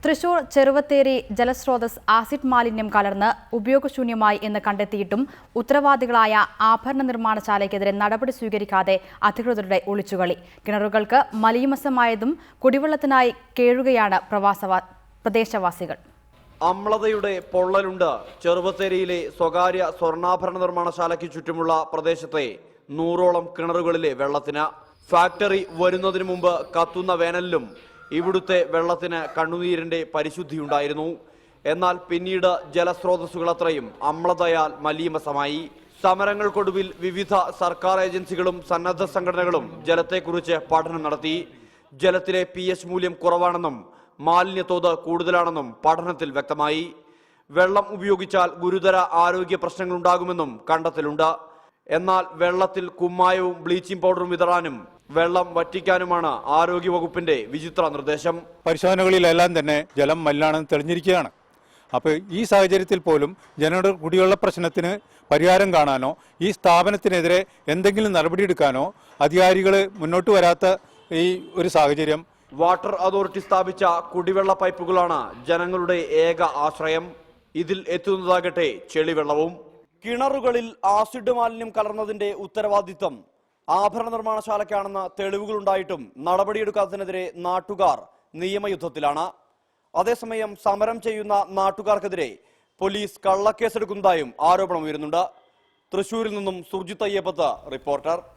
Thrissur Cheruvatheri ജലസ്രോതസ് acid മാലിന്യം കലർന്ന് ഉപയോഗശൂന്യമായി എന്ന് കണ്ടെത്തിയിട്ടും ഉത്തരവാദികളായ ആഭരണ നിർമ്മാണശാലയ്ക്കെതിരെ നടപടി സ്വീകരിക്കാതെ അധികൃതരുടെ ഒളിച്ചുകളി. കിണറുകൾക്ക് മലീമസമായതും കുടിവെള്ളത്തിനായി കേഴുകയാണ് പ്രദേശവാസികൾ. അമ്ലതയുടെ പൊള്ളലുണ്ട് ചെറുവത്തേരിയിലെ സ്വകാര്യ സ്വർണ്ണാഭരണ നിർമ്മാണശാലയ്ക്ക് ചുറ്റുമുള്ള പ്രദേശത്തെ 100ഓളം കിണറുകളിലെ വെള്ളത്തിന്. ഫാക്ടറി വരുന്നതിനു മുമ്പ് കത്തുന്ന വേനലിലും ഇവിടുത്തെ വെള്ളത്തിന് കണ്ണുനീരിന്റെ പരിശുദ്ധിയുണ്ടായിരുന്നു. എന്നാൽ പിന്നീട് ജലസ്രോതസ്സുകൾ അത്രയും അമ്ലതയാൽ മലീമസമായി. സമരങ്ങൾക്കൊടുവിൽ വിവിധ സർക്കാർ ഏജൻസികളും സന്നദ്ധ സംഘടനകളും ജലത്തെക്കുറിച്ച് പഠനം നടത്തി. ജലത്തിലെ pH മൂല്യം കുറവാണെന്നും മാലിന്യത്തോത് കൂടുതലാണെന്നും പഠനത്തിൽ വ്യക്തമായി. വെള്ളം ഉപയോഗിച്ചാൽ ഗുരുതര ആരോഗ്യ പ്രശ്നങ്ങളുണ്ടാകുമെന്നും കണ്ടെത്തലുണ്ട്. എന്നാൽ വെള്ളത്തിൽ കുമ്മായവും ബ്ലീച്ചിംഗ് പൗഡറും വിതറാനും വെള്ളം വറ്റിക്കാനുമാണ് ആരോഗ്യവകുപ്പിന്റെ വിചിത്ര നിർദ്ദേശം. പരിശോധനകളിലെല്ലാം തന്നെ ജലം മലിനാണെന്ന് തെളിഞ്ഞിരിക്കുകയാണ്. അപ്പോൾ ഈ സാഹചര്യത്തിൽ പോലും ജനങ്ങളുടെ കുടിവെള്ള പ്രശ്നത്തിന് പരിഹാരം കാണാനോ ഈ സ്ഥാപനത്തിനെതിരെ എന്തെങ്കിലും നടപടിയെടുക്കാനോ അധികാരികൾ മുന്നോട്ട് വരാത്ത ഈ ഒരു സാഹചര്യം. വാട്ടർ അതോറിറ്റി സ്ഥാപിച്ച കുടിവെള്ള പൈപ്പുകളാണ് ജനങ്ങളുടെ ഏക ആശ്രയം. ഇതിൽ എത്തുന്നതാകട്ടെ ചെളിവെള്ളവും. കിണറുകളിൽ ആസിഡ് മാലിന്യം കലർന്നതിന്റെ ഉത്തരവാദിത്തം ആഭരണ നിർമ്മാണശാലയ്ക്കാണെന്ന് തെളിവുകളുണ്ടായിട്ടും നടപടിയെടുക്കാത്തതിനെതിരെ നാട്ടുകാർ നിയമയുദ്ധത്തിലാണ്. അതേസമയം സമരം ചെയ്യുന്ന നാട്ടുകാർക്കെതിരെ പോലീസ് കള്ളക്കേസെടുക്കുന്നതായും ആരോപണം ഉയരുന്നുണ്ട്. തൃശൂരിൽ നിന്നും സുർജിത്ത് അയ്യപ്പത്ത്, റിപ്പോർട്ടർ.